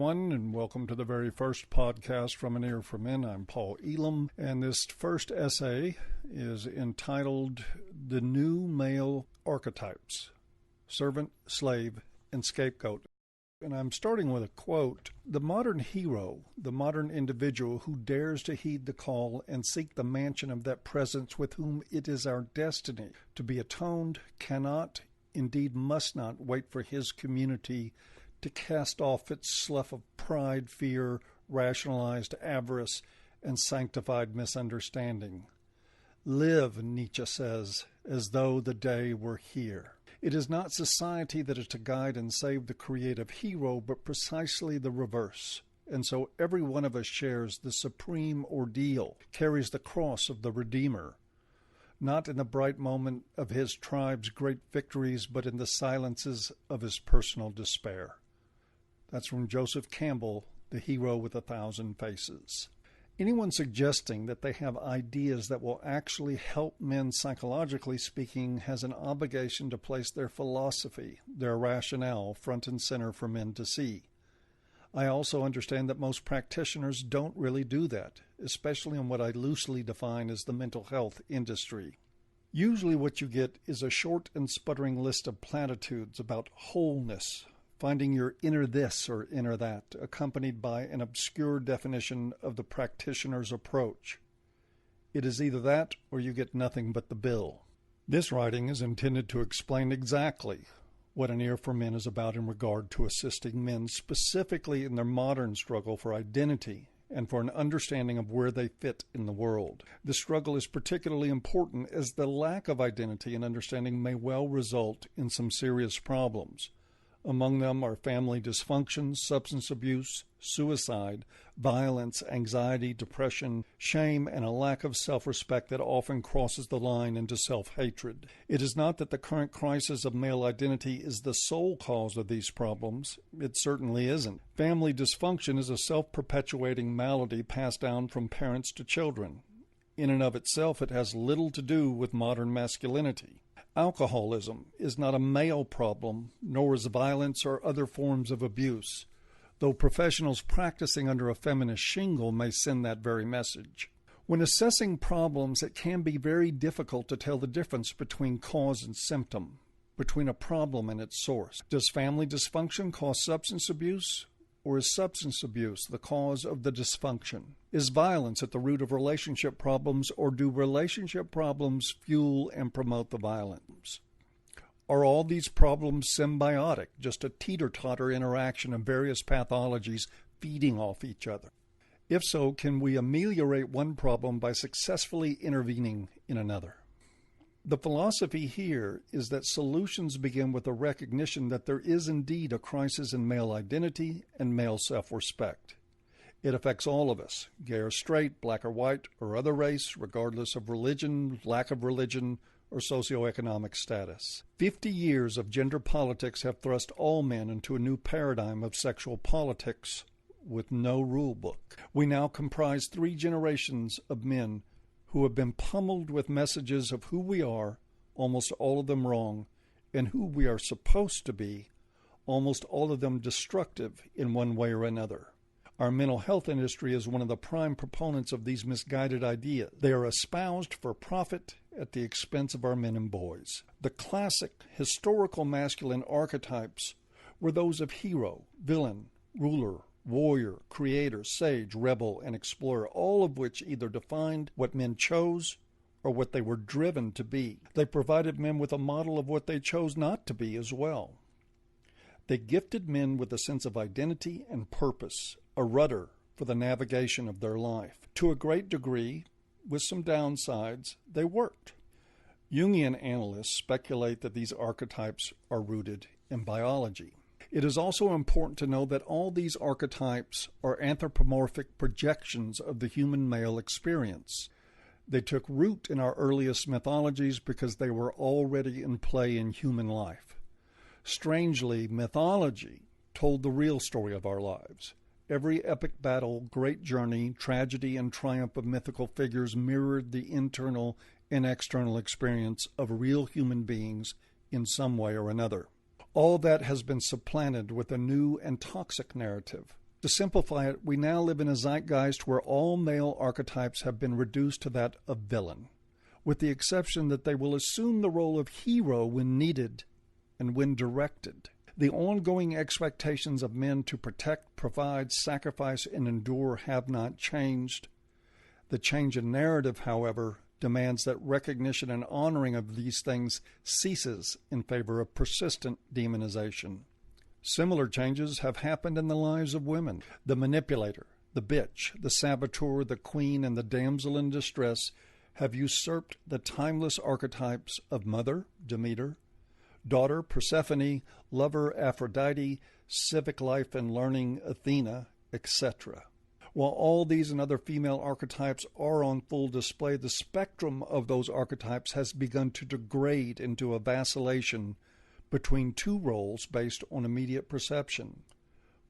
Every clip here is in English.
everyone, and welcome to the very first podcast from An Ear for Men. I'm Paul Elam, and this first essay is entitled The New Male Archetypes, Servant, Slave, and Scapegoat. And I'm starting with a quote. The modern hero, the modern individual who dares to heed the call and seek the mansion of that presence with whom it is our destiny to be atoned, cannot, indeed must not, wait for his community to cast off its slough of pride, fear, rationalized avarice, and sanctified misunderstanding. Live, Nietzsche says, as though the day were here. It is not society that is to guide and save the creative hero, but precisely the reverse. And so every one of us shares the supreme ordeal, carries the cross of the Redeemer, not in the bright moment of his tribe's great victories, but in the silences of his personal despair. That's from Joseph Campbell, The Hero with 1,000 Faces. Anyone suggesting that they have ideas that will actually help men psychologically speaking has an obligation to place their philosophy, their rationale, front and center for men to see. I also understand that most practitioners don't really do that, especially in what I loosely define as the mental health industry. Usually what you get is a short and sputtering list of platitudes about wholeness, finding your inner this or inner that, accompanied by an obscure definition of the practitioner's approach. It is either that or you get nothing but the bill. This writing is intended to explain exactly what An Ear for Men is about in regard to assisting men specifically in their modern struggle for identity and for an understanding of where they fit in the world. The struggle is particularly important as the lack of identity and understanding may well result in some serious problems. Among them are family dysfunction, substance abuse, suicide, violence, anxiety, depression, shame, and a lack of self-respect that often crosses the line into self-hatred. It is not that the current crisis of male identity is the sole cause of these problems. It certainly isn't. Family dysfunction is a self-perpetuating malady passed down from parents to children. In and of itself, it has little to do with modern masculinity. Alcoholism is not a male problem, nor is violence or other forms of abuse, though professionals practicing under a feminist shingle may send that very message. When assessing problems, it can be very difficult to tell the difference between cause and symptom, between a problem and its source. Does family dysfunction cause substance abuse? Or is substance abuse the cause of the dysfunction? Is violence at the root of relationship problems, or do relationship problems fuel and promote the violence? Are all these problems symbiotic, just a teeter-totter interaction of various pathologies feeding off each other? If so, can we ameliorate one problem by successfully intervening in another? The philosophy here is that solutions begin with a recognition that there is indeed a crisis in male identity and male self-respect. It affects all of us, gay or straight, black or white, or other race, regardless of religion, lack of religion, or socioeconomic status. 50 years of gender politics have thrust all men into a new paradigm of sexual politics with no rule book. We now comprise 3 generations of men who have been pummeled with messages of who we are, almost all of them wrong, and who we are supposed to be, almost all of them destructive in one way or another. Our mental health industry is one of the prime proponents of these misguided ideas. They are espoused for profit at the expense of our men and boys. The classic historical masculine archetypes were those of hero, villain, ruler, warrior, creator, sage, rebel, and explorer, all of which either defined what men chose or what they were driven to be. They provided men with a model of what they chose not to be as well. They gifted men with a sense of identity and purpose, a rudder for the navigation of their life. To a great degree, with some downsides, they worked. Jungian analysts speculate that these archetypes are rooted in biology. It is also important to know that all these archetypes are anthropomorphic projections of the human male experience. They took root in our earliest mythologies because they were already in play in human life. Strangely, mythology told the real story of our lives. Every epic battle, great journey, tragedy, and triumph of mythical figures mirrored the internal and external experience of real human beings in some way or another. All that has been supplanted with a new and toxic narrative, To simplify it, we now live in a zeitgeist where all male archetypes have been reduced to that of villain, with the exception that they will assume the role of hero when needed and when directed. The ongoing expectations of men to protect, provide, sacrifice, and endure have not changed. The change in narrative, however, demands that recognition and honoring of these things ceases in favor of persistent demonization. Similar changes have happened in the lives of women. The manipulator, the bitch, the saboteur, the queen, and the damsel in distress have usurped the timeless archetypes of mother, Demeter, daughter, Persephone, lover, Aphrodite, civic life and learning, Athena, etc. While all these and other female archetypes are on full display, the spectrum of those archetypes has begun to degrade into a vacillation between two roles based on immediate perception.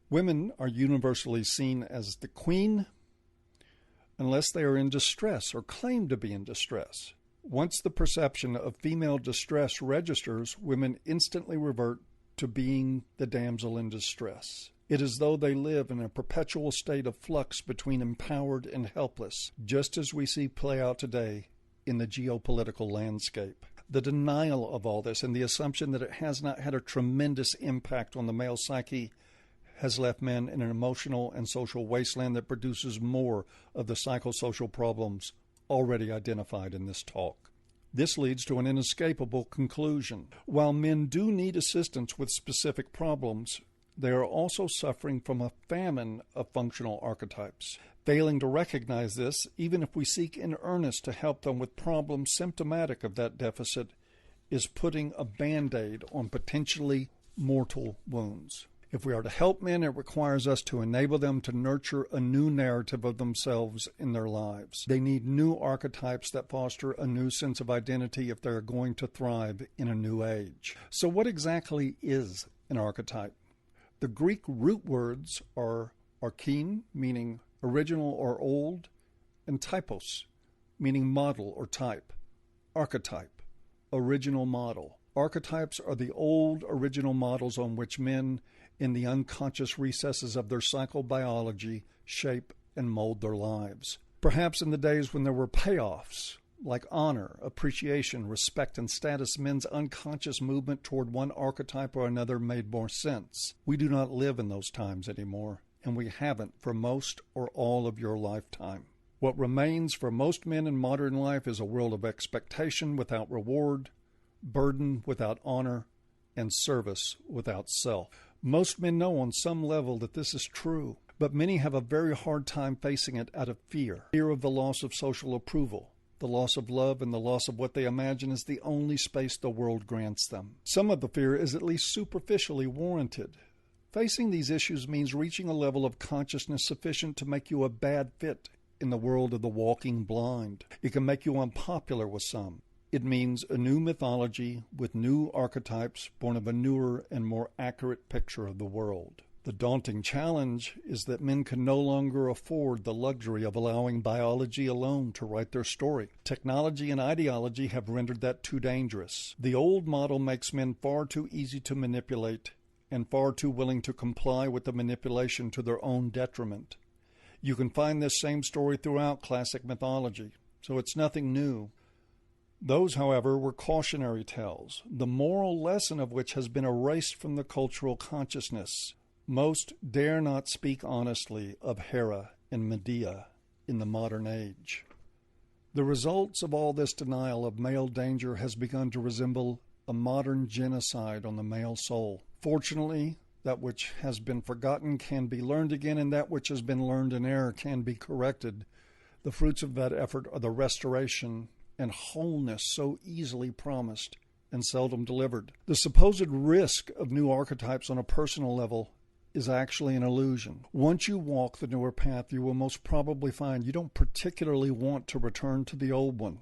Women are universally seen as the queen unless they are in distress or claim to be in distress. Once the perception of female distress registers, women instantly revert to being the damsel in distress. It is as though they live in a perpetual state of flux between empowered and helpless, just as we see play out today in the geopolitical landscape. The denial of all this and the assumption that it has not had a tremendous impact on the male psyche has left men in an emotional and social wasteland that produces more of the psychosocial problems already identified in this talk. This leads to an inescapable conclusion. While men do need assistance with specific problems, they are also suffering from a famine of functional archetypes. Failing to recognize this, even if we seek in earnest to help them with problems symptomatic of that deficit, is putting a Band-Aid on potentially mortal wounds. If we are to help men, it requires us to enable them to nurture a new narrative of themselves in their lives. They need new archetypes that foster a new sense of identity if they're going to thrive in a new age. So what exactly is an archetype? The Greek root words are archein, meaning original or old, and typos, meaning model or type. Archetype, original model. Archetypes are the old original models on which men, in the unconscious recesses of their psychobiology, shape and mold their lives. Perhaps in the days when there were payoffs, like honor, appreciation, respect, and status, men's unconscious movement toward one archetype or another made more sense. We do not live in those times anymore, and we haven't for most or all of your lifetime. What remains for most men in modern life is a world of expectation without reward, burden without honor, and service without self. Most men know on some level that this is true, but many have a very hard time facing it out of fear. Fear of the loss of social approval, the loss of love, and the loss of what they imagine is the only space the world grants them. Some of the fear is at least superficially warranted. Facing these issues means reaching a level of consciousness sufficient to make you a bad fit in the world of the walking blind. It can make you unpopular with some. It means a new mythology with new archetypes born of a newer and more accurate picture of the world. The daunting challenge is that men can no longer afford the luxury of allowing biology alone to write their story. Technology and ideology have rendered that too dangerous. The old model makes men far too easy to manipulate and far too willing to comply with the manipulation to their own detriment. You can find this same story throughout classic mythology, so it's nothing new. Those, however, were cautionary tales, the moral lesson of which has been erased from the cultural consciousness. Most dare not speak honestly of Hera and Medea in the modern age. The results of all this denial of male danger has begun to resemble a modern genocide on the male soul. Fortunately, that which has been forgotten can be learned again, and that which has been learned in error can be corrected. The fruits of that effort are the restoration and wholeness so easily promised and seldom delivered. The supposed risk of new archetypes on a personal level is actually an illusion. Once you walk the newer path, you will most probably find you don't particularly want to return to the old one.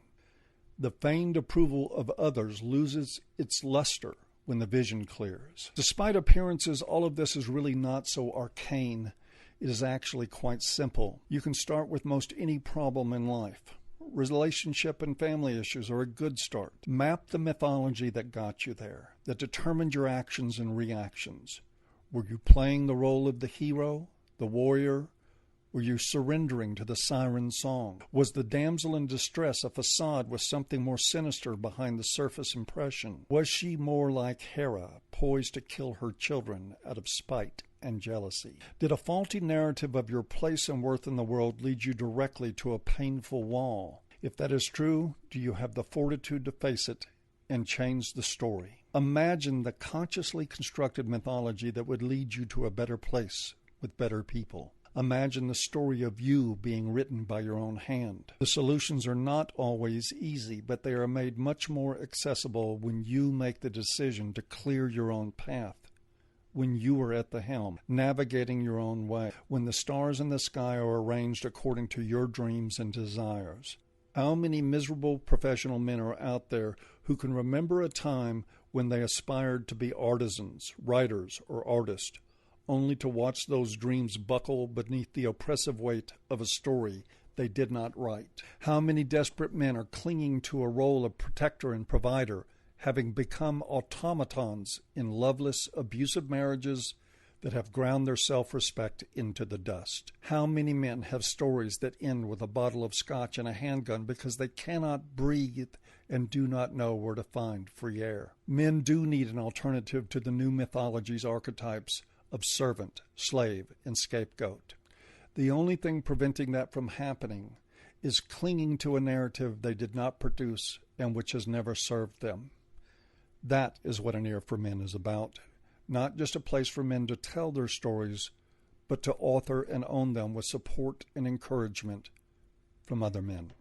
The feigned approval of others loses its luster when the vision clears. Despite appearances, all of this is really not so arcane. It is actually quite simple. You can start with most any problem in life. Relationship and family issues are a good start. Map the mythology that got you there, that determined your actions and reactions. Were you playing the role of the hero, the warrior? Were you surrendering to the siren song? Was the damsel in distress a facade with something more sinister behind the surface impression? Was she more like Hera, poised to kill her children out of spite and jealousy? Did a faulty narrative of your place and worth in the world lead you directly to a painful wall? If that is true, do you have the fortitude to face it and change the story? Imagine the consciously constructed mythology that would lead you to a better place with better people. Imagine the story of you being written by your own hand. The solutions are not always easy, but they are made much more accessible when you make the decision to clear your own path. When you are at the helm, navigating your own way, when the stars in the sky are arranged according to your dreams and desires. How many miserable professional men are out there who can remember a time when they aspired to be artisans, writers, or artists, only to watch those dreams buckle beneath the oppressive weight of a story they did not write? How many desperate men are clinging to a role of protector and provider, having become automatons in loveless, abusive marriages that have ground their self-respect into the dust? How many men have stories that end with a bottle of scotch and a handgun because they cannot breathe and do not know where to find free air? Men do need an alternative to the new mythology's archetypes of servant, slave, and scapegoat. The only thing preventing that from happening is clinging to a narrative they did not produce and which has never served them. That is what An Ear for Men is about. Not just a place for men to tell their stories, but to author and own them with support and encouragement from other men.